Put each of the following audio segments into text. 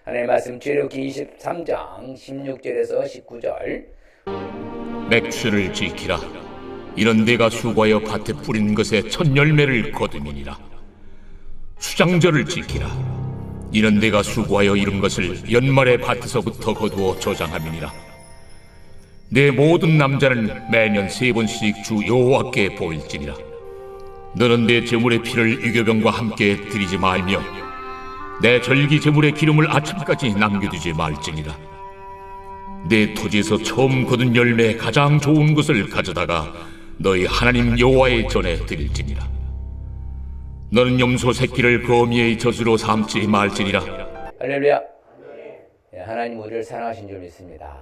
하나님의 말씀 출애굽기 23장 16절에서 19절. 맥추를 지키라. 이런 내가 수고하여 밭에 뿌린 것에 첫 열매를 거두니라. 수장절을 지키라. 이런 내가 수고하여 이룬 것을 연말에 밭에서부터 거두어 저장함이니라. 내 모든 남자는 매년 3번씩 주 여호와께 보일지니라. 너는 내 제물의 피를 유교병과 함께 드리지 말며 내 절기 제물의 기름을 아침까지 남겨두지 말지니라. 내 토지에서 처음 거둔 열매의 가장 좋은 것을 가져다가 너희 하나님 여호와의 전에 드릴지니라. 너는 염소 새끼를 거미의 젖으로 삼지 말지니라. 할렐루야. 하나님 우리를 사랑하신 줄 믿습니다.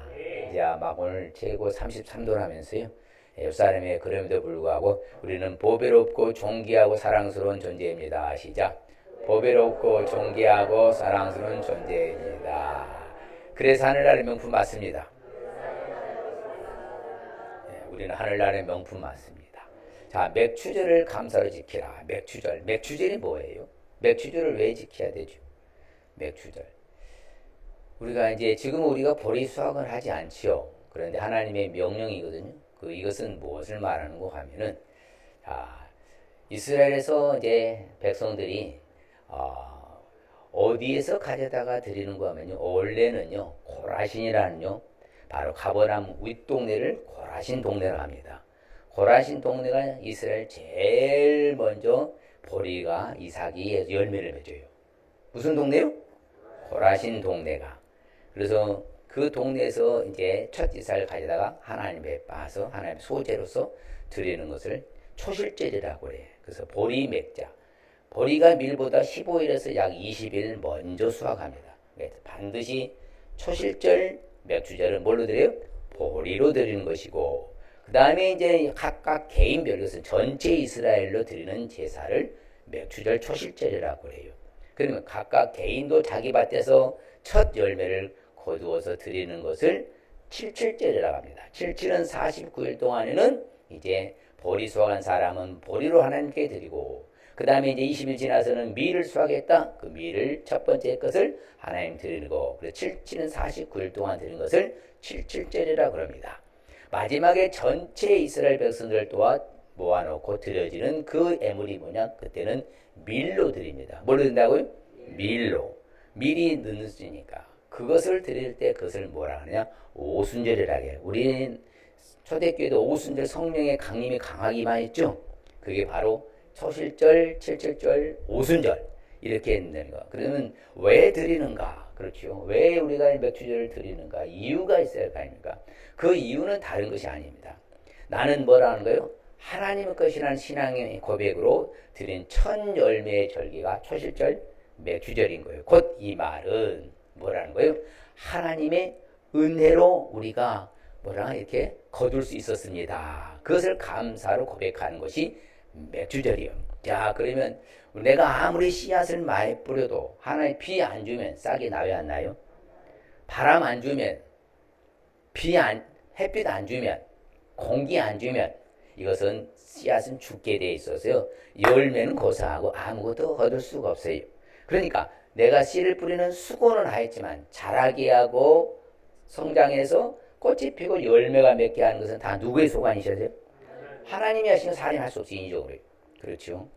이제 막 오늘 최고 33도 하면서요, 예루살렘에 그럼에도 불구하고 우리는 보배롭고 존귀하고 사랑스러운 존재입니다. 시작. 보배롭고 존귀하고 사랑스러운 존재입니다. 그래서 하늘나라의 명품 맞습니다. 우리는 하늘나라의 명품 맞습니다. 자, 맥추절을 감사로 지키라. 맥추절. 맥추절이 뭐예요? 맥추절을 왜 지켜야 되죠? 맥추절. 우리가 이제 지금 우리가 보리 수확을 하지 않지요. 그런데 하나님의 명령이거든요. 이것은 무엇을 말하는 거 하면은, 자, 이스라엘에서 이제 백성들이 어디에서 가져다가 드리는 거 하면요, 원래는요 고라신이라는요, 바로 가버나움 윗동네를 고라신 동네라고 합니다. 고라신 동네가 이스라엘 제일 먼저 보리가 이삭이 열매를 맺어요. 무슨 동네요? 고라신 동네가. 그래서 그 동네에서 이제 첫 이삭을 가져다가 하나님에 봐서 하나님의 소재로서 드리는 것을 초실절이라고 그래요. 그래서 보리 맥자. 보리가 밀보다 15일에서 약 20일 먼저 수확합니다. 반드시 초실절 맥주절을 뭘로 드려요? 보리로 드리는 것이고, 그 다음에 이제 각각 개인별로 전체 이스라엘로 드리는 제사를 맥주절 초실절이라고 그래요. 그러면 각각 개인도 자기 밭에서 첫 열매를 거두어서 드리는 것을 칠칠절이라고 합니다. 칠칠은 49일 동안에는 이제 보리 수확한 사람은 보리로 하나님께 드리고, 그 다음에 이제 20일 지나서는 밀을 수확했다. 그 밀을 첫 번째 것을 하나님 드리고, 그래서 칠칠은 49일 동안 드리는 것을 칠칠절이라고 합니다. 마지막에 전체 이스라엘 백성들 또한 모아놓고 드려지는 그 애물이 뭐냐? 그때는 밀로 드립니다. 뭘로 드린다고요? 밀로. 밀이 늦으니까 그것을 드릴 때 그것을 뭐라 하느냐? 오순절이라고 해요. 우리는 초대교회도 오순절 성령의 강림이 강하기만 했죠. 그게 바로 초실절, 칠칠절, 오순절 이렇게 했는 거. 그러면 왜 드리는가? 그렇죠. 왜 우리가 맥주절을 드리는가? 이유가 있어야 할 거 아닙니까? 그 이유는 다른 것이 아닙니다. 나는 뭐라는 거예요? 하나님의 것이라는 신앙의 고백으로 드린 첫 열매의 절기가 초실절, 맥주절인 거예요. 곧 이 말은 뭐라는 거예요? 하나님의 은혜로 우리가 뭐라 이렇게 거둘 수 있었습니다. 그것을 감사로 고백하는 것이 맥주절이요. 자, 그러면 내가 아무리 씨앗을 많이 뿌려도 하나님 비 안 주면 싹이 나요, 안 나요? 바람 안 주면, 햇빛 안 주면, 공기 안 주면 이것은 씨앗은 죽게 돼 있어서요, 열매는 고사하고 아무것도 얻을 수가 없어요. 그러니까 내가 씨를 뿌리는 수고는 하였지만 자라게 하고 성장해서 꽃이 피고 열매가 맺게 하는 것은 다 누구의 소관이셔서요? 하나님이 하시는 사람이 할 수 없어요, 인적으로. 그렇죠.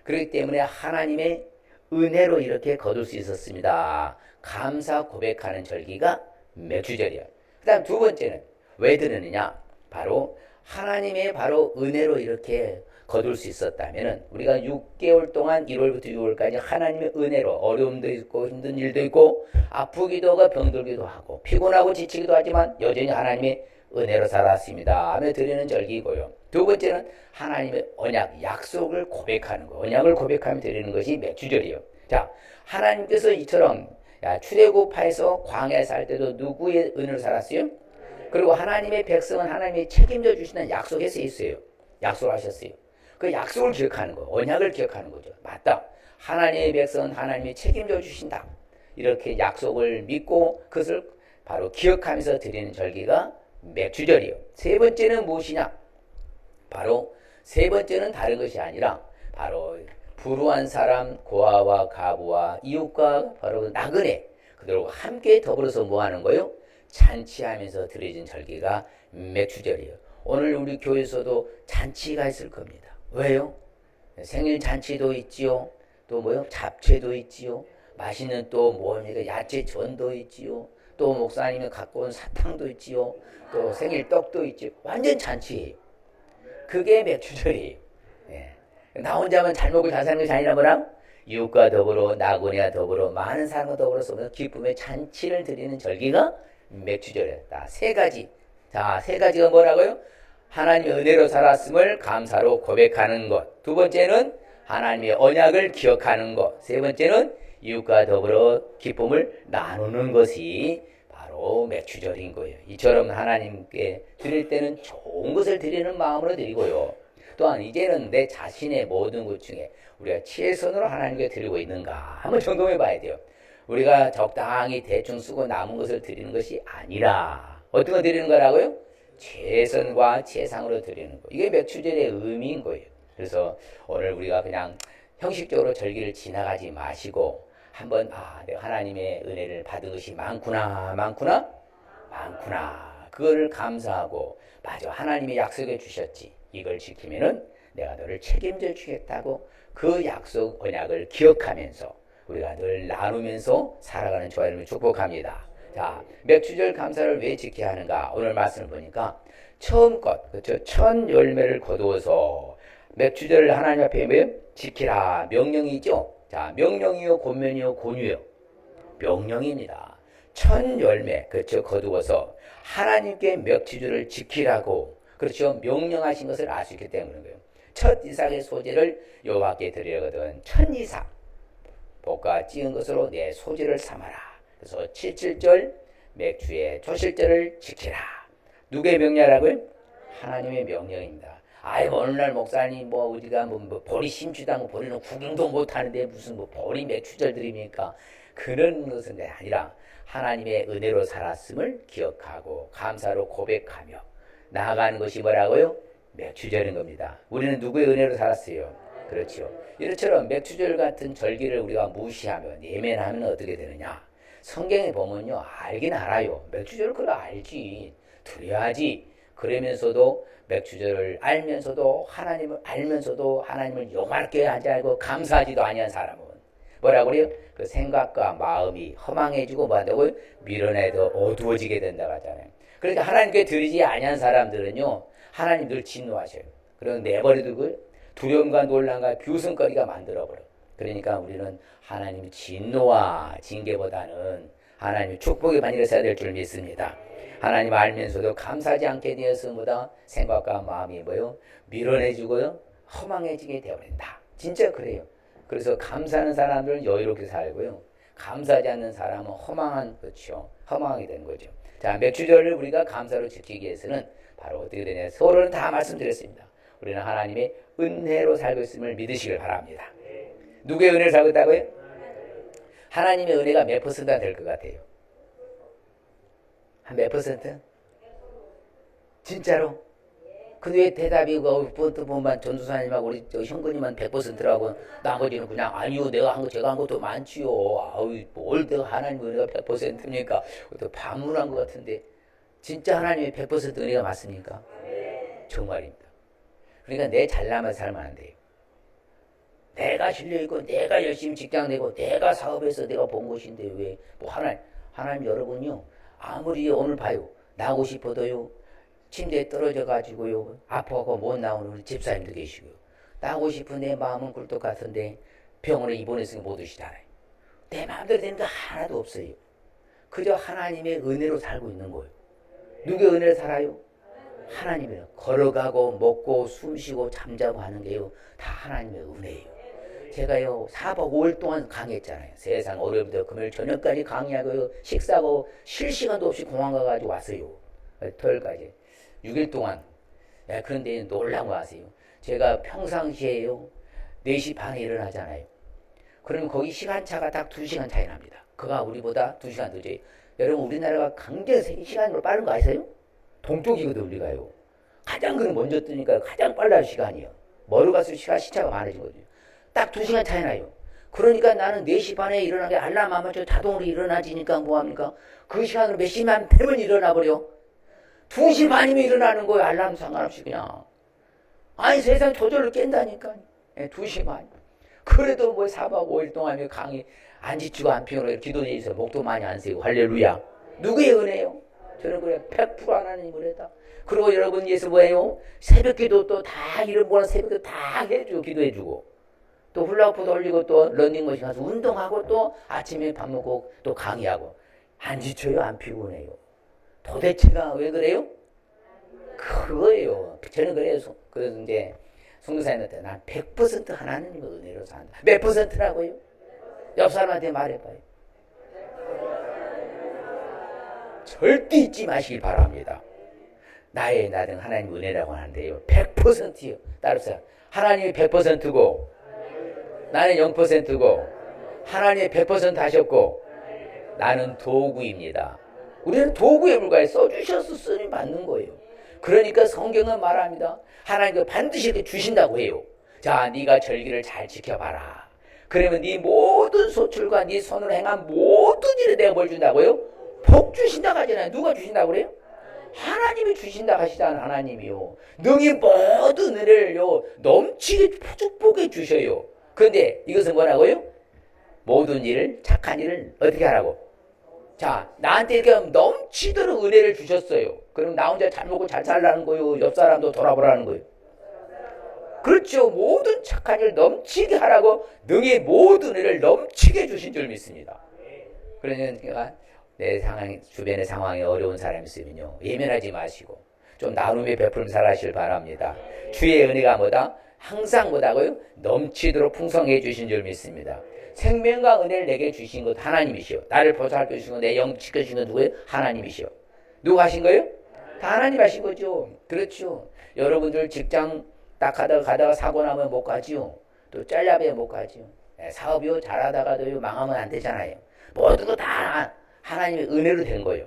그렇기 때문에 하나님의 은혜로 이렇게 거둘 수 있었습니다. 감사 고백하는 절기가 맥주절이에요. 그 다음 두 번째는 왜 드느냐? 바로 하나님의 바로 은혜로 이렇게 거둘 수 있었다면은, 우리가 6개월 동안 1월부터 6월까지 하나님의 은혜로 어려움도 있고 힘든 일도 있고 아프기도 하고 병들기도 하고 피곤하고 지치기도 하지만 여전히 하나님의 은혜로 살았습니다 하며 드리는 절기이고요. 두 번째는 하나님의 언약, 약속을 고백하는 거, 언약을 고백하며 드리는 것이 맥주절이에요. 자, 하나님께서 이처럼 출애굽해서 광야에 살 때도 누구의 은혜로 살았어요? 그리고 하나님의 백성은 하나님이 책임져 주시는 약속에서 있어요. 약속하셨어요. 그 약속을 기억하는 거, 언약을 기억하는 거죠. 맞다. 하나님의 백성은 하나님이 책임져 주신다. 이렇게 약속을 믿고 그것을 바로 기억하면서 드리는 절기가 맥주절이에요. 세 번째는 무엇이냐? 바로 세 번째는 다른 것이 아니라 바로 불우한 사람, 고아와 가부와 이웃과 바로 나그네, 그들과 함께 더불어서 뭐 하는 거요? 잔치하면서 드려진 절기가 맥추절이에요. 오늘 우리 교회에서도 잔치가 있을 겁니다. 왜요? 생일 잔치도 있지요. 또 뭐요? 잡채도 있지요. 맛있는 또 뭡니까? 야채전도 있지요. 또 목사님이 갖고 온 사탕도 있지요. 또 생일 떡도 있지요. 완전 잔치예요. 그게 맥추절이에요. 예. 나 혼자만 잘 먹고 잘 사는 것이 아니라 뭐라? 이웃과 더불어 나그네와 더불어 많은 사람과 더불어서 기쁨의 잔치를 드리는 절기가 맥추절이었다. 세 가지. 자, 세 가지가 뭐라고요? 하나님의 은혜로 살았음을 감사로 고백하는 것. 두 번째는 하나님의 언약을 기억하는 것. 세 번째는 이웃과 더불어 기쁨을 나누는 것이 바로 맥추절인 거예요. 이처럼 하나님께 드릴 때는 좋은 것을 드리는 마음으로 드리고요. 또한 이제는 내 자신의 모든 것 중에 우리가 최선으로 하나님께 드리고 있는가 한번 점검해 봐야 돼요. 우리가 적당히 대충 쓰고 남은 것을 드리는 것이 아니라 어떤 거 드리는 거라고요? 최선과 최상으로 드리는 거. 이게 맥추절의 의미인 거예요. 그래서 오늘 우리가 그냥 형식적으로 절기를 지나가지 마시고 한번 내가 하나님의 은혜를 받은 것이 많구나. 그거를 감사하고 맞아 하나님이 약속해 주셨지. 이걸 지키면은 내가 너를 책임져 주겠다고 그 약속 언약을 기억하면서 우리가 늘 나누면서 살아가는 저와 여러분을 축복합니다. 자, 맥추절 감사를 왜 지켜야 하는가? 오늘 말씀을 보니까 처음 것, 그렇죠? 첫 열매를 거두어서 맥추절을 하나님 앞에 지키라 명령이죠. 자, 명령이요, 권면이요, 권유요. 명령입니다. 첫 열매, 그렇죠? 거두어서 하나님께 맥추절을 지키라고, 그렇죠? 명령하신 것을 알 수 있기 때문인 거예요. 첫 이삭의 소재를 여호와께 드리거든. 첫 이삭, 볶아 찌은 것으로 내 소재를 삼아라. 그래서 77절 맥주의 초실절을 지키라. 누구의 명령이라고요? 하나님의 명령입니다. 아이고 오늘날 목사님 뭐 우리가 뭐 보리 심지도 않고 보리는 구경도 못하는데 무슨 뭐 보리 맥주절 드립니까? 그런 것은 아니라 하나님의 은혜로 살았음을 기억하고 감사로 고백하며 나아가는 것이 뭐라고요? 맥주절인 겁니다. 우리는 누구의 은혜로 살았어요? 그렇죠. 이처럼 맥주절 같은 절기를 우리가 무시하며 내면하면 어떻게 되느냐? 성경에 보면요, 알긴 알아요. 맥주절을 그래 알지, 드려야지. 그러면서도 맥주절을 알면서도 하나님을 알면서도 하나님을 용하게 하지 않고 감사하지도 아니한 사람은 뭐라고 그래요? 그 생각과 마음이 허망해지고 뭐한다고요? 미련에도 어두워지게 된다고 하잖아요. 그러니까 하나님께 드리지 아니한 사람들은요, 하나님 늘 진노하셔요. 그리고 내버려두고 두려움과 놀람과 규승거리가 만들어버려. 그러니까 우리는 하나님의 진노와 징계보다는 하나님의 축복의 반열에 서야 될 줄 믿습니다. 하나님 알면서도 감사하지 않게 되었음보다 생각과 마음이 뭐요? 미련해지고요, 허망해지게 되어버린다. 진짜 그래요. 그래서 감사하는 사람들은 여유롭게 살고요, 감사하지 않는 사람은 허망한, 그렇죠, 허망하게 되는 거죠. 자, 맥주절을 우리가 감사로 지키기 위해서는 바로 어떻게 되냐? 서로는 다 말씀드렸습니다. 우리는 하나님의 은혜로 살고 있음을 믿으시길 바랍니다. 누구의 은혜로 살고 있다고요? 하나님의 은혜가 몇 퍼센트가 될 것 같아요? 한 몇 퍼센트? 진짜로? 근데 왜 대답이 또 보면 전도사님하고 우리 형근님만 100%라고 나머지는 그냥 아니요 내가 한 거 제가 한 것도 많지요. 아우 뭘 내가 하나님 은혜가 100%입니까? 또 반문한 것 같은데 진짜 하나님의 100% 은혜가 맞습니까? 정말입니다. 그러니까 내 잘나면 살면 안 돼요. 내가 실려있고 내가 열심히 직장 내고 내가 사업해서 내가 본 것인데 왜 뭐 하나님 여러분요 아무리 오늘 봐요 나고 싶어도요 침대에 떨어져 가지고요 아파하고 못 나오는 우리 집사님도 계시고요 나고 싶은 내 마음은 꿀떡 같은데 병원에 입원했으니 못 오시잖아요. 내 마음대로 되는 거 하나도 없어요. 그저 하나님의 은혜로 살고 있는 거예요. 누구의 은혜로 살아요? 하나님이에요. 걸어가고 먹고 숨쉬고 잠자고 하는 게요 다 하나님의 은혜예요. 제가요 4박 5일 동안 강의했잖아요. 세상 월요일부터 금요일 저녁까지 강의하고요 식사하고 쉴 시간도 없이 공항 가가지고 왔어요. 토요일까지 6일 동안. 야, 그런데 놀라운 거 아세요? 제가 평상시에요 4시 반에 일어나잖아요. 그러면 거기 시간차가 딱 2시간 차이 납니다. 그가 우리보다 2시간 늦어요. 여러분 우리나라가 강제 3시간으로 빠른 거 아세요? 동쪽이거든 우리가요. 가장 먼저 뜨니까 가장 빨라요 시간이요. 멀어 갈수록 시차가 많아진 거죠. 딱 2시간 차이 나요. 그러니까 나는 4시 반에 일어나게 알람 안 맞춰 자동으로 일어나지니까 뭐합니까? 그 시간으로 몇 시만 되면 일어나버려. 2시 반이면 일어나는 거예요. 알람 상관없이 그냥. 아니 세상 저절로 깬다니까. 2시 반. 그래도 뭐 4박 5일 동안 강의 안 지치고 안 피우고 기도에 있어 목도 많이 안 세고 할렐루야. 누구의 은혜요? 저는 그래 100% 하나님 은혜다. 그리고 여러분 예수 뭐예요? 새벽 기도 또 다 이런 거나 새벽 기도 다 해주고 기도해주고 또 훌라후프 돌리고 또 런닝머신 가서 운동하고 또 아침에 밥 먹고 또 강의하고 안 지쳐요? 안 피곤해요? 도대체가 왜 그래요? 그거예요. 저는 그래서 그래서 이제 성도사님한테 난 100% 하나님의 은혜로 산다. 몇 %라고요? 옆 사람한테 말해봐요. 절대 잊지 마시길 바랍니다. 나의 나등 하나님 은혜라고 하는데요. 100%요. 따라서 하나님이 100%고 나는 0%고 하나님이 100% 하셨고 나는 도구입니다. 우리는 도구에 불과해. 써주셔서 쓰임 받는 거예요. 그러니까 성경은 말합니다. 하나님께서 반드시 이렇게 주신다고 해요. 자, 네가 절기를 잘 지켜봐라. 그러면 네 모든 소출과 네 손으로 행한 모든 일에 내가 뭘 준다고요? 복 주신다고 하잖아요. 누가 주신다고 그래요? 하나님이 주신다고 하시잖아요. 하나님이요. 능히 모든 은혜를요 넘치게 축복해 주셔요. 그런데 이것은 뭐라고요? 모든 일을 착한 일을 어떻게 하라고? 자, 나한테 이렇게 넘치도록 은혜를 주셨어요. 그럼 나 혼자 잘 먹고 잘 살라는 거예요? 옆 사람도 돌아보라는 거예요? 그렇죠. 모든 착한 일 넘치게 하라고 능히 모든 은혜를 넘치게 주신 줄 믿습니다. 그러니까 내 상황, 주변의 상황에 어려운 사람이 있으면요 예민하지 마시고 좀 나눔의 베풀음 살아가시길 바랍니다. 주의 은혜가 뭐다? 항상 뭐다고요? 넘치도록 풍성해 주신 줄 믿습니다. 생명과 은혜를 내게 주신 것 하나님이시오. 나를 보살펴 주신 것, 내 영 지켜주신 것 누구예요? 하나님이시오. 누가 하신 거예요? 다 하나님 하신 거죠. 그렇죠. 여러분들 직장 딱 가다가 사고 나면 못 가지요. 또 잘려면 못 가지요. 사업이요 잘하다가도요 망하면 안 되잖아요. 모든 거 다 하나님의 은혜로 된 거예요.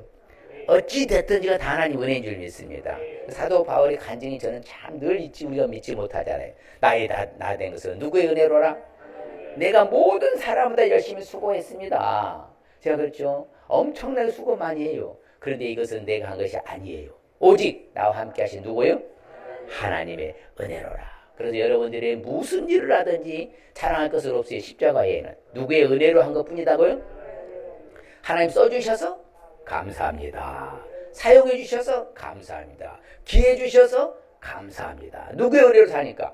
어찌 됐든지가 다 하나님 은혜인 줄 믿습니다. 사도 바울의 간증이 저는 참 늘 우리가 믿지 못하잖아요. 나의 나 된 것은 누구의 은혜로라? 내가 모든 사람보다 열심히 수고했습니다. 제가 그렇죠. 엄청나게 수고 많이 해요. 그런데 이것은 내가 한 것이 아니에요. 오직 나와 함께 하신 누구예요? 하나님의 은혜로라. 그래서 여러분들이 무슨 일을 하든지 자랑할 것은 없어요. 십자가에는 누구의 은혜로 한 것뿐이다고요? 하나님 써주셔서 감사합니다. 사용해 주셔서 감사합니다. 기회 주셔서 감사합니다. 누구의 은혜로 사니까?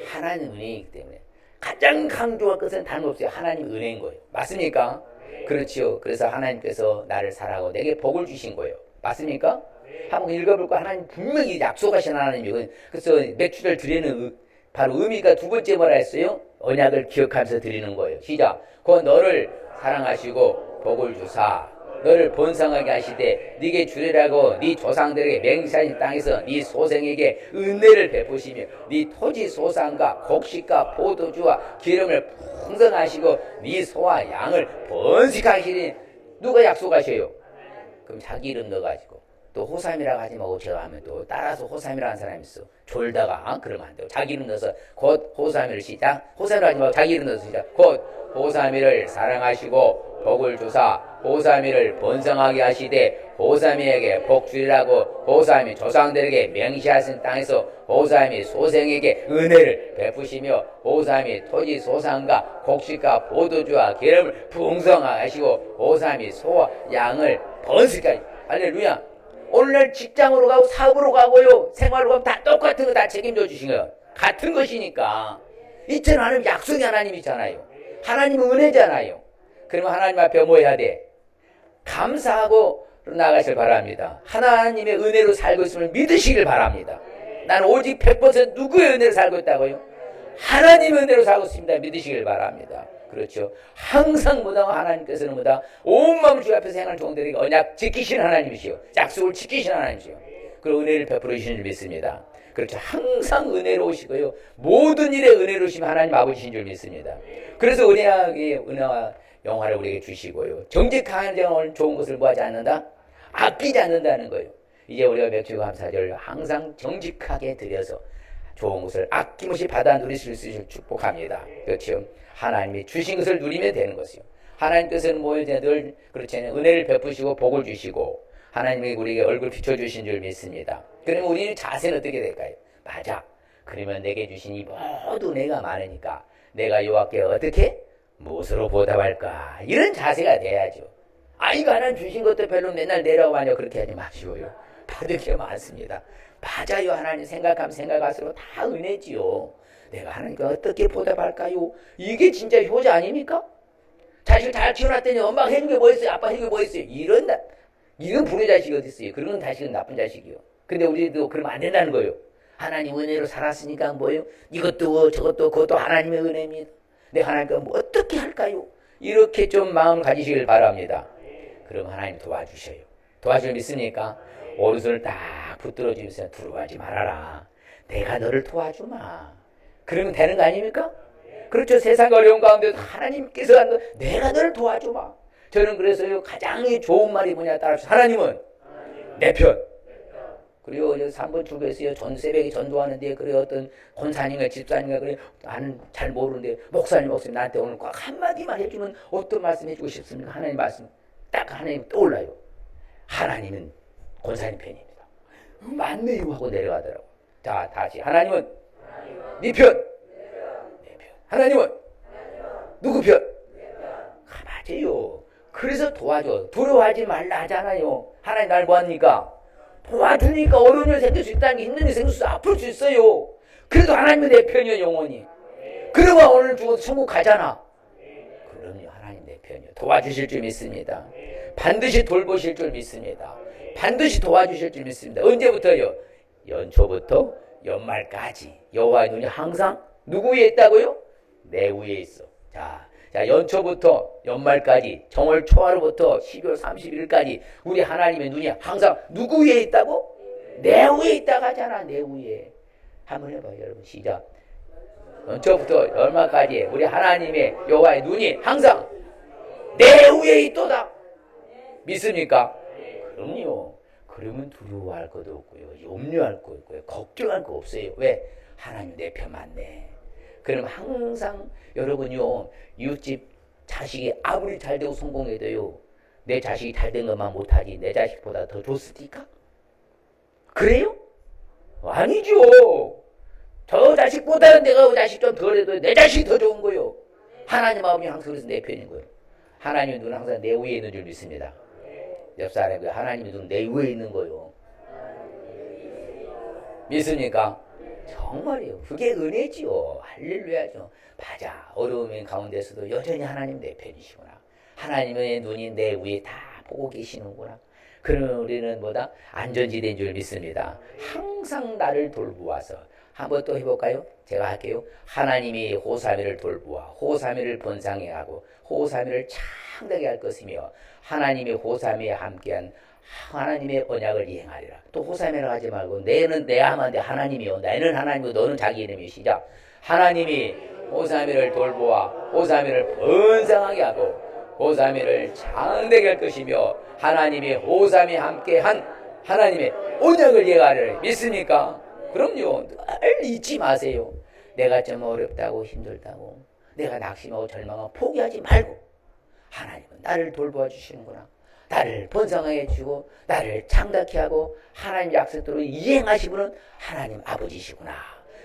하나님 은혜이기 때문에 가장 강조할 것은 다른 없어요. 하나님 은혜인 거예요. 맞습니까? 그렇지요. 그래서 하나님께서 나를 사랑하고 내게 복을 주신 거예요. 맞습니까? 한번 읽어볼까? 하나님 분명히 약속하신 하나님이거든요. 그래서 매출을 드리는 바로 의미가 두 번째 뭐라 했어요? 언약을 기억하면서 드리는 거예요. 시작. 곧 너를 사랑하시고 복을 주사 너를 번성하게 하시되 네게 주리라고 네 조상들에게 맹세하신 땅에서 네 소생에게 은혜를 베푸시며 네 토지 소산과 곡식과 포도주와 기름을 풍성하시고 네 소와 양을 번식하시니 누가 약속하셔요? 그럼 자기 이름 넣어가지고 또 호삼이라고 하지 말고 제가 하면 또 따라서 호삼이라는 사람이 있어. 졸다가 그러면 안 돼요. 자기 이름 넣어서 곧 호삼이를 시작. 호삼이라고 하지 말고 자기 이름 넣어서 시작. 곧 호삼이를 사랑하시고 복을 주사 호삼이를 번성하게 하시되 호삼이에게 복 주리라고 호삼이 조상들에게 명시하신 땅에서 호삼이 소생에게 은혜를 베푸시며 호삼이 토지 소산과 곡식과 포도주와 기름을 풍성하게 하시고 호삼이 소와 양을 번식하게. 할렐루야. 오늘날 직장으로 가고 사업으로 가고요 생활로 가면 다 똑같은 거 다 책임져 주신 거예요. 같은 것이니까. 이처럼 하나님 약속이 하나님이잖아요. 하나님은 은혜잖아요. 그러면 하나님 앞에 뭐 해야 돼? 감사하고 나가실 바랍니다. 하나님의 은혜로 살고 있음을 믿으시길 바랍니다. 나는 오직 100% 누구의 은혜로 살고 있다고요? 하나님의 은혜로 살고 있습니다. 믿으시길 바랍니다. 그렇죠. 항상 뭐다 하나님께서는 뭐다 온 마음을 주 앞에서 행하는 종들에게 언약 지키시는 하나님이시요 약속을 지키시는 하나님이시요 그리고 은혜를 베풀어 주시는 줄 믿습니다. 그렇죠. 항상 은혜로우시고요 모든 일에 은혜로우시면 하나님 아버지신 줄 믿습니다. 그래서 은혜와 영화를 우리에게 주시고요 정직한 정을 좋은 것을 구하지 않는다? 아끼지 않는다는 거예요. 이제 우리가 맥주 감사절을 항상 정직하게 드려서 좋은 것을 아낌없이 받아 누리실 수 있을 축복합니다. 그렇죠? 하나님이 주신 것을 누리면 되는 것이요. 하나님께서는 늘 그렇잖아요. 은혜를 베푸시고 복을 주시고 하나님이 우리에게 얼굴 비춰주신 줄 믿습니다. 그러면 우리의 자세는 어떻게 될까요? 맞아. 그러면 내게 주신 이 모든 은혜가 많으니까 내가 여호와께 어떻게? 무엇으로 보답할까? 이런 자세가 돼야죠. 이거 하나님 주신 것도 별로 맨날 내라고 하냐 그렇게 하지 마시고요. 받을 게 많습니다. 맞아요. 하나님 생각하면 생각할수록 다 은혜지요. 내가 하나님께 어떻게 보답할까요? 이게 진짜 효자 아닙니까? 자식 잘 키워놨더니 엄마가 해준 게 뭐 있어요? 아빠 해준 게 뭐 있어요? 이런 불의 자식이 어디 있어요? 그런 자식은 나쁜 자식이요. 근데 우리도 그러면 안 된다는 거예요. 하나님 은혜로 살았으니까 뭐예요? 이것도 저것도 그것도 하나님의 은혜입니다. 내가 하나님께 뭐 어떻게 할까요? 이렇게 좀 마음 가지시길 바랍니다. 그럼 하나님 도와주셔요. 도와줄 믿습니까? 오른손을 딱 붙들어 주면서 두려워하지 말아라. 내가 너를 도와주마. 그러면 되는 거 아닙니까? 그렇죠. 세상 어려운 가운데도 하나님께서 내가 너를 도와주마. 저는 그래서요 가장 좋은 말이 뭐냐 따라서 하나님은 내 편. 그리고 3번 출구에서요 새벽에 전도하는데 그래 어떤 권사님과 집사님과 그래 나는 잘 모르는데 목사님 나한테 오늘 꼭 한마디만 해주면 어떤 말씀 해주고 싶습니까? 하나님 말씀 딱 하나님 떠올라요. 하나님은 권사님 편입니다. 맞네요 하고 내려가더라고. 자 다시 하나님은 네 편. 내 편. 하나님은 누구 편? 맞아요. 그래서 도와줘. 두려워하지 말라 하잖아요. 하나님 날 뭐합니까? 도와주니까 어려운 일 생길 수 있다는 게 힘든 일 생길 수 있어. 아플 수 있어요. 그래도 하나님은 내 편이요 영원히. 그러면 오늘 죽어도 천국 가잖아. 그럼요. 하나님 내 편이요. 도와주실 줄 믿습니다. 반드시 돌보실 줄 믿습니다. 반드시 도와주실 줄 믿습니다. 언제부터요? 연초부터 연말까지 여호와의 눈이 항상 누구 위에 있다고요? 내 위에 있어. 자, 연초부터 연말까지 정월 초하루부터 12월 31일까지 우리 하나님의 눈이 항상 누구 위에 있다고? 내 위에 있다고 하잖아. 내 위에. 한번 해봐요 여러분. 시작. 연초부터 연말까지 우리 하나님의 여호와의 눈이 항상 내 위에 있도다. 믿습니까? 그럼요. 그러면 두려워할 것도 없고요. 염려할 거 없고요. 걱정할 거 없어요. 왜? 하나님 내 편 맞네. 그럼 항상 여러분요 이웃집 자식이 아무리 잘되고 성공해도요 내 자식이 잘된 것만 못하지 내 자식보다 더 좋습니까? 그래요? 아니죠. 저 자식보다는 내가 그 자식 좀 덜해도 내 자식이 더 좋은 거예요. 하나님 마음이 항상 그래서 내 편인 거예요. 하나님의 눈은 항상 내 위에 있는 줄 믿습니다. 옆 사람이 하나님의 눈은 내 위에 있는 거예요. 믿습니까? 정말이요. 그게 은혜지요. 할렐루야죠. 맞아. 어려움 가운데서도 여전히 하나님 내 편이시구나. 하나님의 눈이 내 위에 다 보고 계시는구나. 그러면 우리는 뭐다? 안전지대인 줄 믿습니다. 항상 나를 돌보아서. 한번 또 해볼까요? 제가 할게요. 하나님이 호사미를 돌보아 호사미를 번성해 하고 호사미를 창대하게 할 것이며 하나님이 호사미에 함께한 하나님의 언약을 이행하리라. 또 호사미를 하지 말고 내는 내 하만데 하나님이요. 나는 하나님이고 너는 자기 이름이 시작. 하나님이 호사미를 돌보아 호사미를 번성하게 하고 호사미를 창대하게 할 것이며 하나님이 호사미에 함께한 하나님의 언약을 이행하리라. 믿습니까? 그럼요. 늘 잊지 마세요. 내가 좀 어렵다고 힘들다고 내가 낙심하고 절망하고 포기하지 말고 하나님은 나를 돌보아 주시는구나. 나를 번성하게 해주고 나를 창답케 하고 하나님 약속대로 이행하신 분은 하나님 아버지시구나.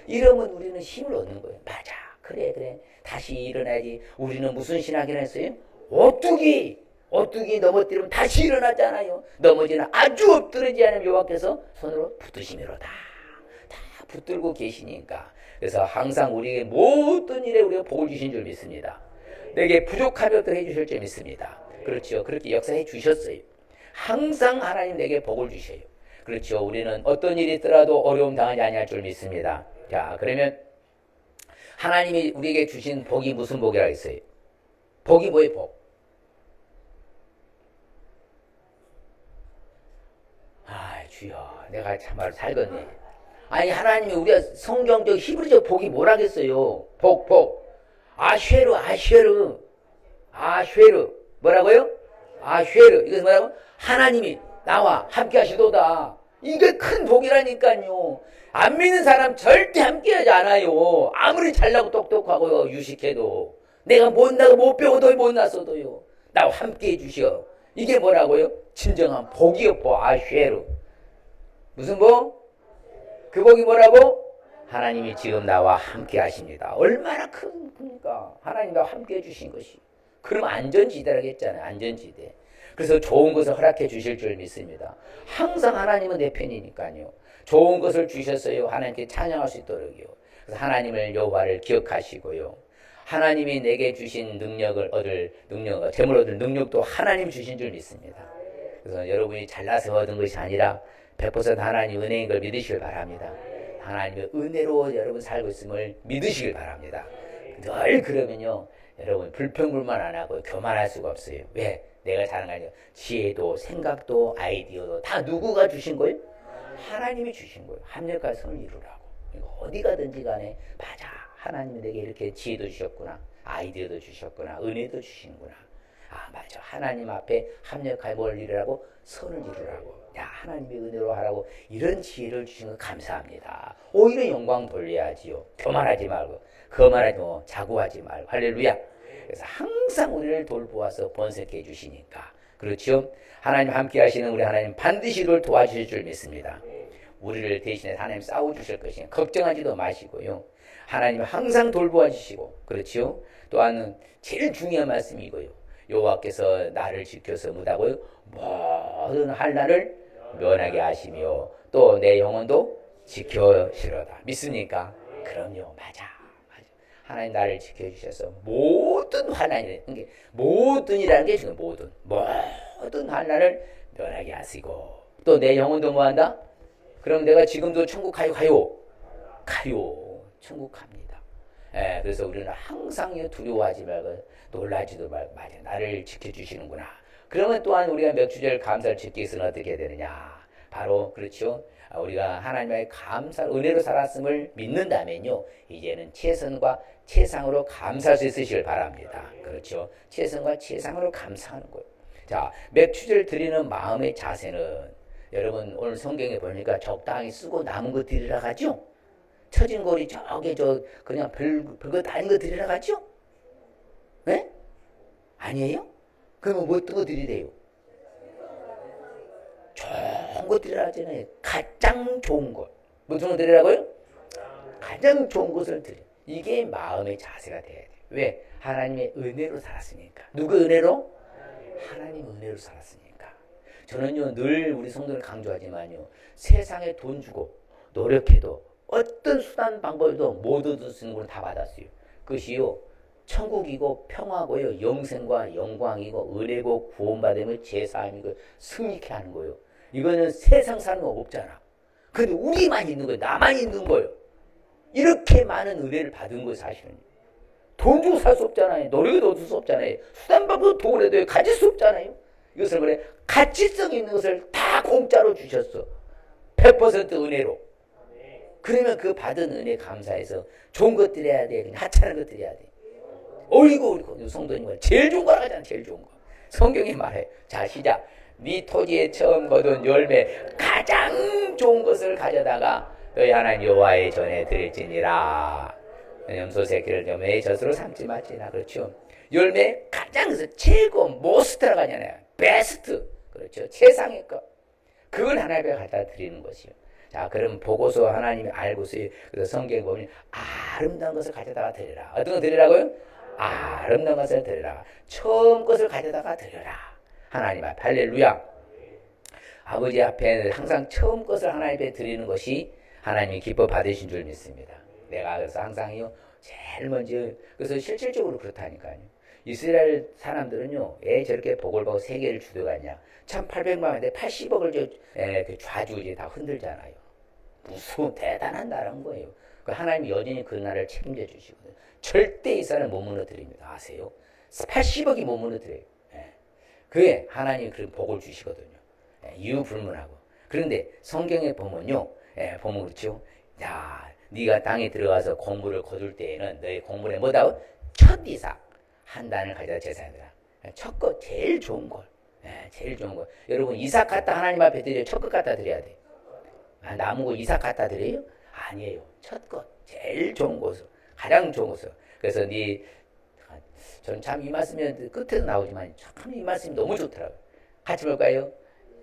이러면 우리는 힘을 얻는 거예요. 맞아. 그래. 다시 일어나야지. 우리는 무슨 신학이라 했어요? 오뚜기 넘어뜨리면 다시 일어나잖아요. 넘어지는 아주 엎드러지지 않으면 여호와께서 손으로 붙드시미로다. 다 붙들고 계시니까. 그래서 항상 우리에게 모든 일에 우리가 복을 주신 줄 믿습니다. 내게 부족함이 없도록 해주실 줄 믿습니다. 그렇죠. 그렇게 역사해 주셨어요. 항상 하나님 내게 복을 주셔요. 그렇죠. 우리는 어떤 일이 있더라도 어려움 당하지 아니할 줄 믿습니다. 자, 그러면 하나님이 우리에게 주신 복이 무슨 복이라 했어요? 복이 뭐예요? 복. 주여, 내가 참말로 살겠네. 아니 하나님이 우리가 성경적 히브리적 복이 뭐라겠어요? 복. 아쉐르. 뭐라고요? 아쉐르. 이것은 뭐라고? 하나님이 나와 함께 하시도다. 이게 큰 복이라니까요. 안 믿는 사람 절대 함께하지 않아요. 아무리 잘나고 똑똑하고 유식해도 내가 못나고 못 배워도 못났어도요. 나와 함께해 주시오. 이게 뭐라고요? 진정한 복이요. 복. 아쉐르. 무슨 복? 그 복이 뭐라고? 하나님이 지금 나와 함께 하십니다. 얼마나 큰니까 하나님 나와 함께 해주신 것이. 그럼 안전지대라고 했잖아요. 안전지대. 그래서 좋은 것을 허락해 주실 줄 믿습니다. 항상 하나님은 내 편이니까요. 좋은 것을 주셨어요. 하나님께 찬양할 수 있도록요. 그래서 하나님을 여호와를 기억하시고요. 하나님이 내게 주신 능력을 얻을 능력, 재물 얻을 능력도 하나님 주신 줄 믿습니다. 그래서 여러분이 잘나서 얻은 것이 아니라 100% 하나님 은혜인 걸 믿으시길 바랍니다. 하나님의 은혜로 여러분 살고 있음을 믿으시길 바랍니다. 늘 그러면요, 여러분 불평불만 안 하고 교만할 수가 없어요. 왜? 내가 잘한 거 아니에요. 지혜도 생각도 아이디어도 다 누구가 주신 거예요? 하나님이 주신 거예요. 합력할 선을 이루라고. 어디 가든지 간에 맞아. 하나님이 내게 이렇게 지혜도 주셨구나. 아이디어도 주셨구나. 은혜도 주시는구나. 아 맞아. 하나님 앞에 합력할 뭘 이루라고? 선을 이루라고. 야 하나님의 은혜로 하라고. 이런 지혜를 주신 거 감사합니다. 오히려 영광 돌려야지요. 교만하지 말고 거만하지 말고 자구하지 말고. 할렐루야. 그래서 항상 우리를 돌보아서 번성해 주시니까. 그렇죠? 하나님 함께 하시는 우리 하나님 반드시 우리를 도와주실 줄 믿습니다. 우리를 대신해 하나님 싸워주실 것이니 걱정하지도 마시고요. 하나님 항상 돌보아 주시고. 그렇죠? 또한 제일 중요한 말씀이 이거요. 여호와께서 나를 지켜서 뭐다고요? 모든 환난을 면하게 하시며 또 내 영혼도 지켜시로다. 믿습니까? 그럼요. 맞아. 하나님 나를 지켜주셔서 모든 환난이, 그러니까 모든이라는 게 지금 모든 환난을 면하게 하시고 또 내 영혼도 뭐한다? 그럼 내가 지금도 천국 가요. 천국 갑니다. 예, 그래서 우리는 항상 두려워하지 말고 놀라지도 말고 맞아 나를 지켜주시는구나. 그러면 또한 우리가 맥주절 감사를 지키기 위해서는 어떻게 해야 되느냐? 바로 그렇죠. 우리가 하나님의 감사 은혜로 살았음을 믿는다면요 이제는 최선과 최상으로 감사할 수 있으시길 바랍니다. 그렇죠. 최선과 최상으로 감사하는 거예요. 자, 맥주절 드리는 마음의 자세는 여러분 오늘 성경에 보니까 적당히 쓰고 남은 거 드리라 가죠. 처진 거리 저기 그냥 별것 아닌 거 드리라 가죠. 네? 아니에요? 그러면 뭐 어떤 거 드리래요? 좋은 거 드리라 하잖아요. 가장 좋은 것. 무슨 거 드리라고요? 가장 좋은 것을 드려. 이게 마음의 자세가 돼야 돼. 왜? 하나님의 은혜로 살았으니까. 누구 은혜로? 하나님 은혜로 살았으니까. 저는요 늘 우리 성도를 강조하지만요 세상에 돈 주고 노력해도 어떤 수단 방법도 못 얻을 수 있는 걸 다 받았어요. 그것이요 천국이고 평화고요 영생과 영광이고 은혜고 구원받음의 제사함이고 승리케 하는 거예요. 이거는 세상 사는 거 없잖아. 근데 우리만 있는 거예요. 나만 있는 거예요. 이렇게 많은 은혜를 받은 거예요. 사실은 돈 주고 살 수 없잖아요. 노력해도 얻을 수 없잖아요. 수단 방법 돈을 해도 가질 수 없잖아요. 이것을 그래 가치성 있는 것을 다 공짜로 주셨어. 100% 은혜로. 그러면 그 받은 은혜 감사해서 좋은 것들 해야 돼. 그냥 하찮은 것들 해야 돼. 어이구 성도님 제일 좋은 거 하잖아. 제일 좋은 거. 성경이 말해. 자 시작. 네 토지에 처음 거둔 열매 가장 좋은 것을 가져다가 너희 하나님 여호와의 전에 드릴지니라. 염소 새끼를 염해의 젖으로 삼지 말지나. 그렇죠. 열매 가장 최고 모스트라고 하잖아요. 베스트. 그렇죠. 최상의 것. 그걸 하나님께 갖다 드리는 것이요. 자, 그럼 보고서 하나님이 알고서요. 그래서 성경에 보면 아름다운 것을 가져다가 드리라. 어떤 거 드리라고요? 아름다운 것을 드리라. 처음 것을 가져다가 드려라. 하나님 앞에 할렐루야. 아버지 앞에 항상 처음 것을 하나님 앞에 드리는 것이 하나님이 기뻐 받으신 줄 믿습니다. 내가 그래서 항상요 제일 먼저 그래서 실질적으로 그렇다니까요. 이스라엘 사람들은요 왜 저렇게 복을 받고 세계를 주도하냐. 1800만인데 80억을 좌주에 다 흔들잖아요. 무서운 대단한 나라인 거예요. 하나님이 여전히 그 나라를 책임져 주시거든요. 절대 이 사람을 못 무너뜨립니다. 아세요? 80억이 못 무너뜨려요. 그게 하나님이 그런 복을 주시거든요. 이유 불문하고. 그런데 성경에 보면요, 보면 그렇죠. 야, 네가 땅에 들어가서 공물을 거둘 때에는 너의 공물에 뭐다고? 첫 이삭 한 단을 가져다 제사하더라. 첫 거 제일 좋은 걸. 제일 좋은 거. 여러분 이삭 갖다 하나님 앞에 드려요. 첫 것 갖다 드려야 돼. 남은 거 이삭 갖다 드려요? 아니에요. 첫 것, 제일 좋은 것을, 가장 좋은 것을. 그래서 저는 참 이 말씀이 끝에서 나오지만 참 이 말씀이 너무 좋더라고요. 같이 볼까요?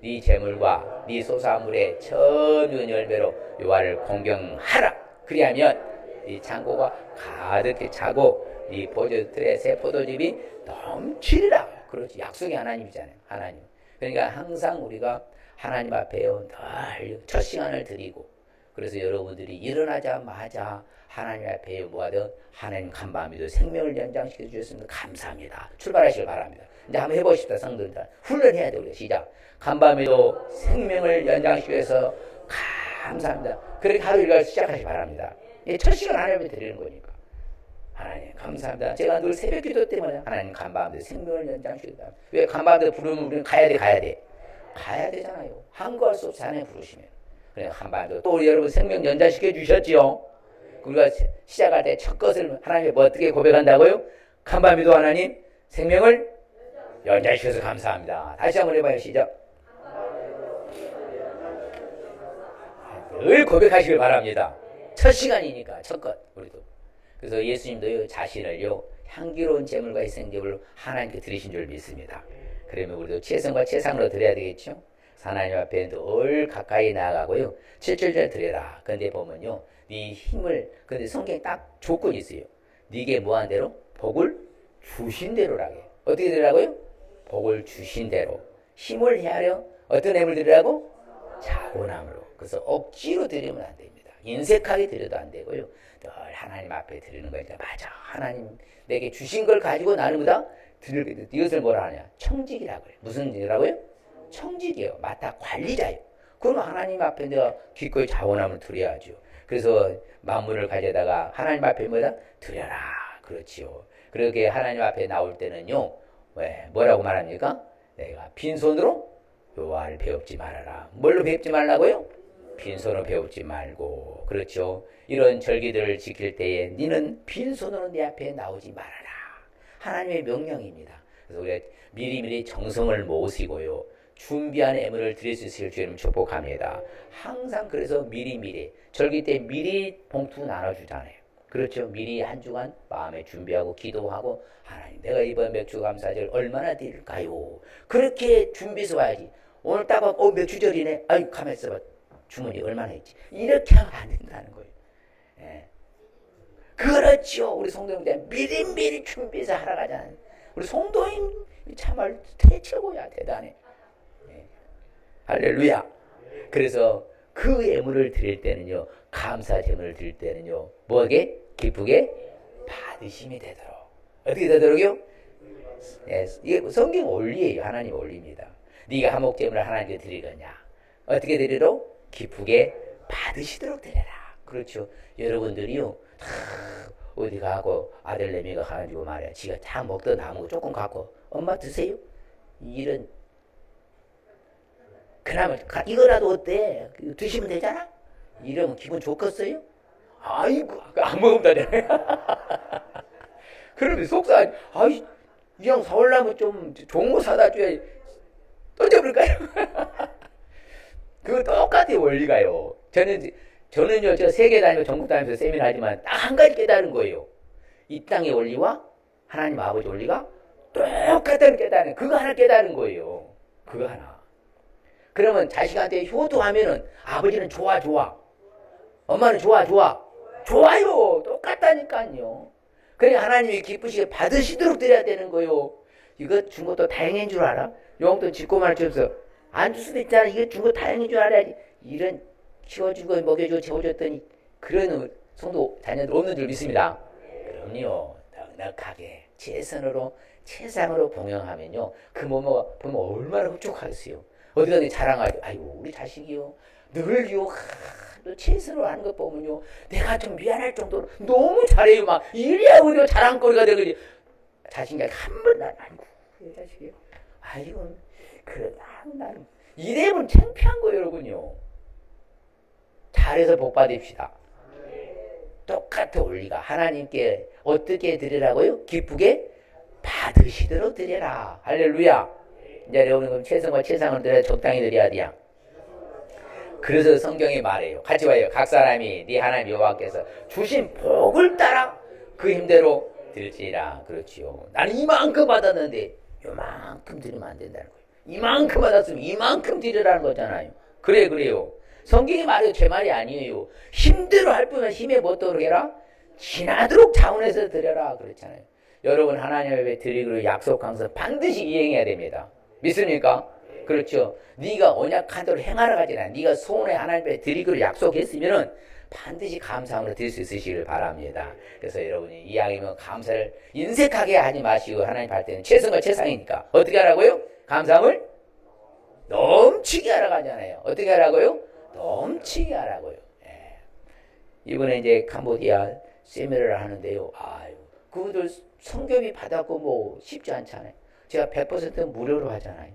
네 재물과 네 소사물의 천연 열매로 여호와를 공경하라. 그리하면 네 창고가 가득히 차고 네 포도틀에 새 포도즙이 넘치리라. 그렇지. 약속이 하나님이잖아요. 하나님. 그러니까 항상 우리가 하나님 앞에요 늘 첫 시간을 드리고, 그래서 여러분들이 일어나자마자 하나님 앞에 뭐하든 하나님 간밤에도 생명을 연장시켜 주셨습니다. 감사합니다. 출발하시길 바랍니다. 이제 한번 해보십시다. 성도들 훈련해야 돼요. 시작. 간밤에도 생명을 연장시켜서 감사합니다. 그렇게 하루 일과를 시작하시기 바랍니다. 첫 시간 하나님께 드리는 거니까. 하나님 감사합니다. 제가 늘 새벽 기도 때문에 하나님 간밤에도 생명을 연장시켰다. 왜 간밤에도 부르면 우리는 가야 돼. 가야 되잖아요. 한거할 수 없이 하나님 부르시면. 그래 한밤에도 또 여러분 생명 연장시켜 주셨지요. 우리가 시작할 때 첫 것을 하나님께 뭐 어떻게 고백한다고요? 간밤에도 하나님 생명을 연장시켜서 감사합니다. 다시 한번 해봐요. 시작. 늘 고백하시길 바랍니다. 첫 시간이니까 첫 것 우리도. 그래서 예수님도요 자신을요 향기로운 제물과 희생제물로 하나님께 드리신 줄 믿습니다. 그러면 우리도 최선과 최상으로 드려야 되겠죠. 하나님 앞에 늘 가까이 나아가고요 7절절 드려라. 근데 보면요 네 힘을, 근데 성경에 딱 조건이 있어요. 네게 뭐한 대로? 복을 주신 대로라고요. 어떻게 드리라고요? 복을 주신 대로. 힘을 헤아려 어떤 애물 드리라고? 자원함으로. 그래서 억지로 드리면 안 됩니다. 인색하게 드려도 안 되고요. 늘 하나님 앞에 드리는 거니까 맞아. 하나님 내게 주신 걸 가지고 나는 보다 드릴 이것을 뭐라 하냐? 청직이라고요. 무슨 일이라고요? 청직이에요. 맞다. 관리자예요. 그럼 하나님 앞에 내가 기꺼이 자원함을 드려야죠. 그래서 만물을 가져다가 하나님 앞에 뭐다? 드려라. 그렇지요. 그렇게 하나님 앞에 나올 때는요. 왜? 뭐라고 말합니까? 내가 빈손으로 여호와를 배웁지 말아라. 뭘로 배웁지 말라고요? 빈손으로 배웁지 말고. 그렇죠. 이런 절기들을 지킬 때에 너는 빈손으로 내 앞에 나오지 말아라. 하나님의 명령입니다. 그래서 우리가 미리미리 정성을 모으시고요. 준비한 애물을 드릴 수 있을 주님 축복합니다. 항상 그래서 미리미리 절기 때 미리 봉투 나눠주잖아요. 그렇죠. 미리 한 주간 마음에 준비하고 기도하고 하나님 내가 이번 맥주 감사절 얼마나 드릴까요? 그렇게 준비해서 와야지. 오늘 딱 맥주절이네. 아유 가만있어 봐. 주문이 얼마나 있지. 이렇게 하면 안 된다는 거예요. 예. 그렇죠. 우리 성도님들 미리미리 준비해서 하러 가잖아요. 우리 성도님 참말 최고야. 대단해. 예. 할렐루야. 그래서 그 예물을 드릴 때는요. 감사 제물을 드릴 때는요. 뭐게? 기쁘게 받으심이 되도록. 어떻게 되도록요? 예. 이게 성경 원리예요. 하나님 원리입니다. 네가 한목 제물을 하나님께 드리겠냐. 어떻게 드리도록? 기쁘게 받으시도록 드려라. 그렇죠. 여러분들이요. 어디 가고 아들 내미가 가가지고 말이야. 지가 다 먹던 남은 거 조금 갖고 엄마 드세요. 이런 그러면 이거라도 어때? 드시면 되잖아. 이러면 기분 좋겠어요? 아이고 안 먹으면 되네. 그러면 속상. 아이 이 형 사올라면 좀 좋은 거 사다 줘야지. 던져버릴까요? 그거 똑같아요. 원리가요. 저는요 저 세계 다니고 전국 다니면서 세미나 하지만 딱 한 가지 깨달은 거예요. 이 땅의 원리와 하나님 아버지 원리가 똑같다는 깨달은, 그거 하나 깨달은 거예요. 그거 하나. 그러면 자식한테 효도하면은 아버지는 좋아 엄마는 좋아요. 똑같다니까요. 그래 하나님이 기쁘시게 받으시도록 드려야 되는 거예요. 이거 준 것도 다행인 줄 알아? 용돈 짓고만 주면서 안 줄 수도 있잖아. 이거 준 거 다행인 줄 알아야지. 이런 키워주고 먹여주고 재워줬더니 그런 성도 자녀들 없는 줄 믿습니다. 그럼요. 넉넉하게 최선으로 최상으로 봉양하면요. 그 모모가 보면 얼마나 흡족하겠어요. 어디 가서 자랑하죠. 아이고 우리 자식이요. 늘요. 최선으로 하는 것 보면요. 내가 좀 미안할 정도로 너무 잘해요. 막 이래야 우리가 자랑거리가 되거든요. 자신이 한 번 난 아이고 이 자식이요. 아이고 그래 나는 이래면 창피한 거예요 여러분요. 잘해서 복 받읍시다. 똑같은 원리가 하나님께 어떻게 드리라고요? 기쁘게 받으시도록 드려라. 할렐루야. 이제 여러분 그럼 최선과 최상을 드려야 적당히 드려야 돼요. 그래서 성경이 말해요. 같이 봐요. 각 사람이 네 하나님 여호와께서 주신 복을 따라 그 힘대로 드릴지라. 그렇지요. 나는 이만큼 받았는데 요만큼 드리면 안 된다는 거예요. 이만큼 받았으면 이만큼 드리라는 거잖아요. 그래요. 성경이 말해요. 제 말이 아니에요. 힘대로 할 뿐만 힘에 뭣도록 해라? 지나도록 자원해서 드려라. 그렇잖아요. 여러분 하나님 앞에 드리기로 약속한 것은 반드시 이행해야 됩니다. 믿습니까? 그렇죠. 네가 언약한 대로 행하러 가지 않아. 네가 소원에 하나님 앞에 드리기로 약속했으면은 반드시 감사함으로 드릴 수 있으시기를 바랍니다. 그래서 여러분이 이왕이면 감사를 인색하게 하지 마시고 하나님 할 때는 최선과 최상이니까 어떻게 하라고요? 감사함을 넘치게 하러 가잖아요. 어떻게 하라고요? 넘치게 하라고요. 예. 이번에 이제 캄보디아 세미나를 하는데요. 아유, 그분들 성교비 받았고 뭐 쉽지 않잖아요. 제가 100% 무료로 하잖아요.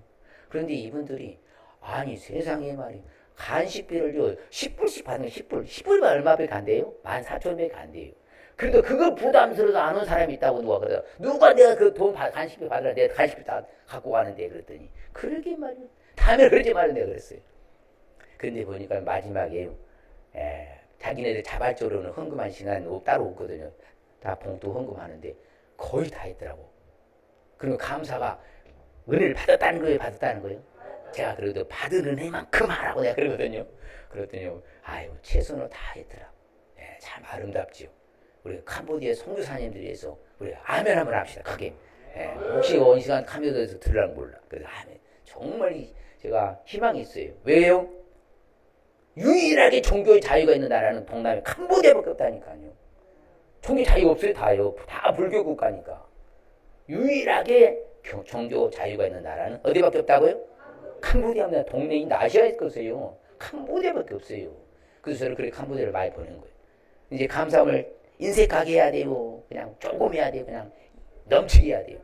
그런데 이분들이 아니 세상에 말이에요. 간식비를요 10불씩 받는 거 10불 얼마밖에 간대요? 14,000원밖에 간대요. 그래도 그거 부담스러워서 안 온 사람이 있다고 누가 그래요. 누가 내가 그 돈 간식비 받으라 내가 간식비 다 갖고 가는데 그랬더니 그러게 말이에요. 다음에 그러지 말라 내가 그랬어요. 그런데 보니까 마지막에요. 자기네들 자발적으로는 헌금한 시간 따로 없거든요. 다 봉투 헌금하는데 거의 다 했더라고. 그리고 감사가 은혜를 받았다는 거예요. 제가 그래도 받은 은혜만큼 하라고 내가 그러거든요. 그랬더니 아유 최선으로 다 했더라. 참 아름답지요. 우리 캄보디아 선교사님들에서 우리 아멘 한번 합시다. 크게. 혹시 온 시간 캄보디아에서 들으라는 몰라. 그래서 아멘. 정말 제가 희망이 있어요. 왜요? 유일하게 종교의 자유가 있는 나라는 동남아 캄보디아밖에 없다니까요. 종교 자유가 없어요. 다요. 다 불교 국가니까. 유일하게 종교 자유가 있는 나라는 어디밖에 없다고요? 캄보디아입니다. 동네인 아시아에 것이에요. 캄보디아밖에 없어요. 그래서 저를 그렇게 캄보디아를 많이 보낸 거예요. 이제 감사함을 인색하게 해야 돼요. 그냥 조금 해야 돼요. 그냥 넘치게 해야 돼요.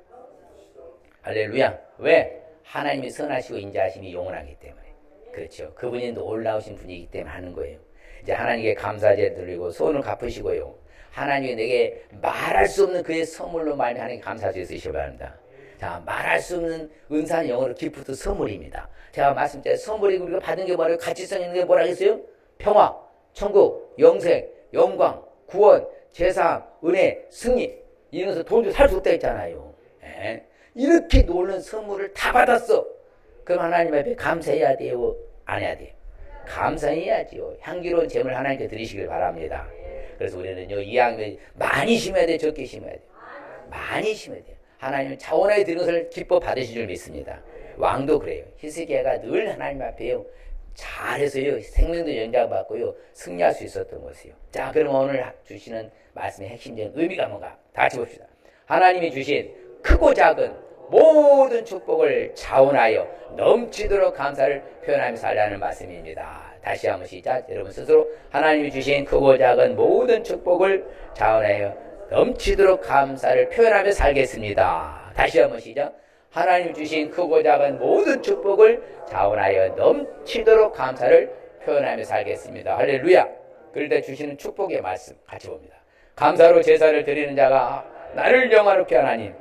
할렐루야. 왜? 하나님이 선하시고 인자하심이 영원하기 때문에. 그렇죠. 그분이 놀라우신 분이기 때문에 하는 거예요. 이제 하나님께 감사제 드리고 소원을 갚으시고요. 하나님이 내게 말할 수 없는 그의 선물로 말미 하나님께 감사할 수 있으시기 바랍니다. 자, 말할 수 없는 은사는 영어로 기프트 선물입니다. 제가 말씀드린 선물이 우리가 받은 게 뭐라고 가치성 있는 게 뭐라 했어요? 평화, 천국, 영생, 영광, 구원, 제사, 은혜, 승리. 이런 것을 돈 주고 살 수 없다 했잖아요. 이렇게 놀라운 선물을 다 받았어. 그럼 하나님 앞에 감사해야 돼요? 안 해야 돼요? 감사해야지요. 향기로운 제물 하나님께 드리시길 바랍니다. 그래서 우리는요, 이왕이면 많이 심어야 돼요? 적게 심어야 돼요? 많이 심어야 돼요. 하나님은 자원하게 드리는 것을 기뻐 받으실 줄 믿습니다. 왕도 그래요. 히스기야가 늘 하나님 앞에요. 잘해서요. 생명도 연장받고요. 승리할 수 있었던 것이요. 자, 그럼 오늘 주시는 말씀의 핵심적인 의미가 뭔가 다 같이 봅시다. 하나님이 주신 크고 작은 모든 축복을 자원하여 넘치도록 감사를 표현하며 살라는 말씀입니다. 다시 한번 시작. 여러분 스스로 하나님이 주신 크고 작은 모든 축복을 자원하여 넘치도록 감사를 표현하며 살겠습니다. 다시 한번 시작. 하나님 주신 크고 작은 모든 축복을 자원하여 넘치도록 감사를 표현하며 살겠습니다. 할렐루야. 그럴 때 주시는 축복의 말씀 같이 봅니다. 감사로 제사를 드리는 자가 나를 영화롭게 하나님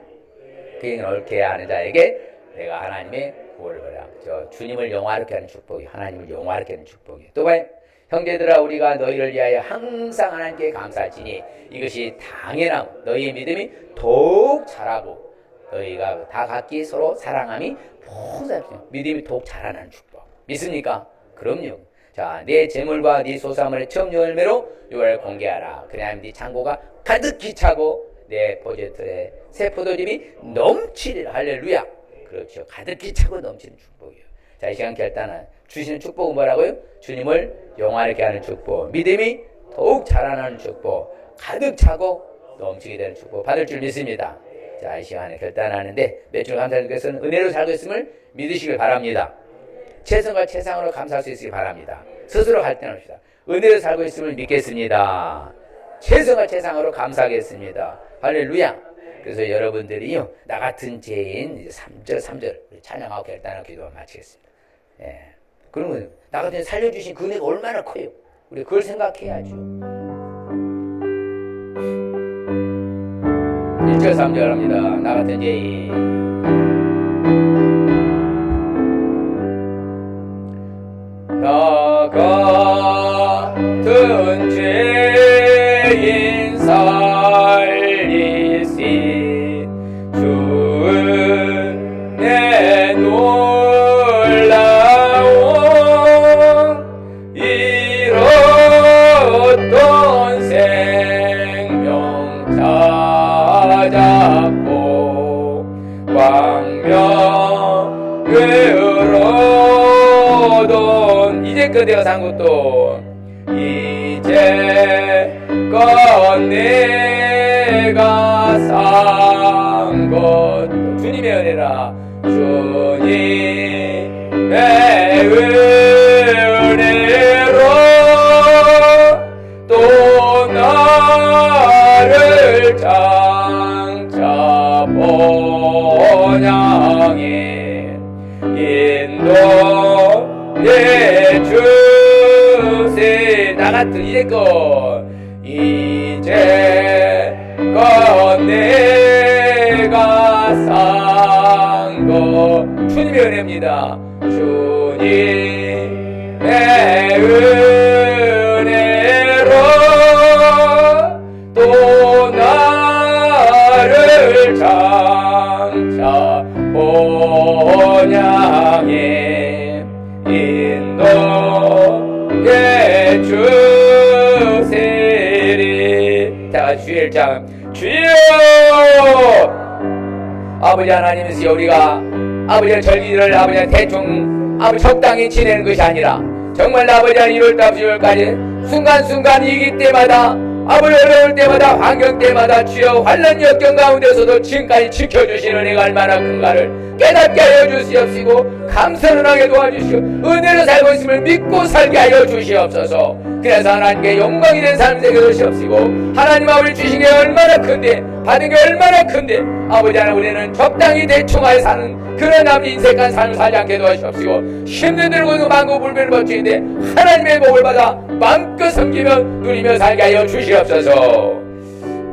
그에게 옳게 하는 자에게 내가 하나님의 구원을 받아. 저 주님을 영화롭게 하는 축복이 하나님을 영화롭게 하는 축복이. 또 봐요. 형제들아 우리가 너희를 위하여 항상 하나님께 감사할지니 이것이 당연하고 너희의 믿음이 더욱 자라고 너희가 다 각기 서로 사랑함이 풍성하시며 믿음이 더욱 자라나는 축복. 믿습니까? 그럼요. 자, 내 재물과 네 소산물의 첫 열매로 요를 공개하라. 그래야 네 창고가 가득히 차고 내 포제틀에 새 포도즙이 넘치리라. 할렐루야. 그렇죠. 가득히 차고 넘치는 축복이에요. 자, 이 시간 결단은 주시는 축복은 뭐라고요? 주님을 영화롭게 하는 축복, 믿음이 더욱 자라나는 축복, 가득 차고 넘치게 되는 축복 받을 줄 믿습니다. 자, 이 시간에 결단하는데 매출 감사님께서는 은혜로 살고 있음을 믿으시길 바랍니다. 최선과 최상으로 감사할 수 있으길 바랍니다. 스스로 갈등합시다. 은혜로 살고 있음을 믿겠습니다. 최선과 최상으로 감사하겠습니다. 할렐루야. 그래서 여러분들이요, 나 같은 죄인 3절 찬양하고 결단하고 기도를 마치겠습니다. 그러면 나 같은 살려주신 그 은혜가 얼마나 커요. 우리 그걸 생각해야죠. 1절 3절 합니다. 나 같은 죄인 나 잡고 광명으로돈 이제껏 내가 산 것도 이제껏 내가 산 것도 주님의 은혜라 주님의 은혜로 또 나를 장차 본향에 인도해 주세. 나 같은 이제껏 내가 산 것 주님의 은혜입니다. 주님의 은혜로 또 나를 장차 본향에 인도해 주시리. 자, 주의 1장 주여 아버지 하나님이시여, 우리가 아버지의 절기를 아버지 대충 아버지 적당히 지내는 것이 아니라 정말 아버지 1월부터 10월까지 순간순간이기 때마다 아버지 어려울 때마다 환경 때마다 주여 환난 역경 가운데서도 지금까지 지켜주시는 은혜가 얼마나 큰가를 깨닫게 하여 주시옵시고 감사를 하게 도와주시오. 은혜로 살고 있음을 믿고 살게 하여 주시옵소서. 그래서 하나님께 영광이 된 삶 되게 하시옵시고 하나님 아버지 주신 게 얼마나 큰데 받은 게 얼마나 큰데 아버지 하나님 우리는 적당히 대충하여 사는 그런 남의 인색한 삶을 살지 않게 도와주시옵시고 힘든 들고 만고불변을 버티는데 하나님의 복을 받아 마음껏 섬기며 누리며 살게 하여 주시옵소서.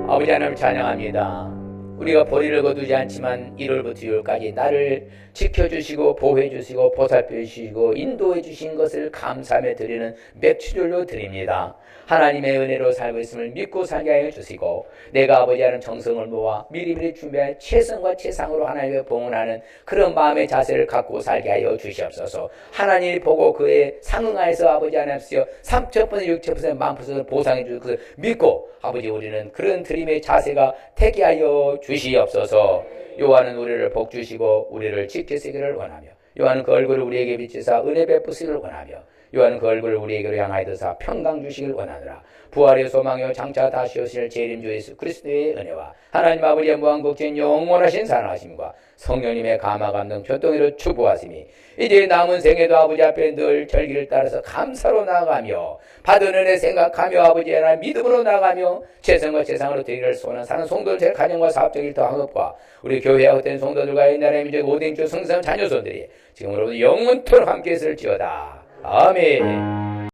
아버지 하나님을 찬양합니다. 우리가 보리를 거두지 않지만 1월부터 6월까지 나를 지켜주시고 보호해주시고 보살펴주시고 인도해주신 것을 감사하며 드리는 맥주절로 드립니다. 하나님의 은혜로 살고 있음을 믿고 살게 하여 주시고 내가 아버지 하는 정성을 모아 미리미리 준비할 최선과 최상으로 하나님을 봉헌하는 그런 마음의 자세를 갖고 살게 하여 주시옵소서. 하나님이 보고 그에 상응하여서 아버지 하나님께서 3,000%, 6,000%, 10,000% 보상해 주실 것을 믿고 아버지 우리는 그런 드림의 자세가 되게 하여 주시옵소서. 요한은 우리를 복주시고 우리를 지키시기를 원하며 요한은 그 얼굴을 우리에게 비치사 은혜 베푸시기를 원하며 요한은 그 얼굴을 우리에게로 향하여 드사 평강 주시길 원하노라. 부활의 소망이요 장차 다시 오실 재림주 예수 그리스도의 은혜와 하나님 아버지의 무한국진 영원하신 사랑하심과 성령님의 감화 감동 교통으로 축복하심이 이제 남은 생에도 아버지 앞에 늘 절기를 따라서 감사로 나아가며 받은 은혜 생각하며 아버지 하나님 믿음으로 나아가며 최선과 최상으로 되기를 소원한 사는 성도들 제 가정과 사업적 일터 학업과 우리 교회와 헛된 성도들과 이 나라의 민족 오대인주 성삼 자녀손들이 지금으로부터 영원토록 함께 있을지어다. 아멘.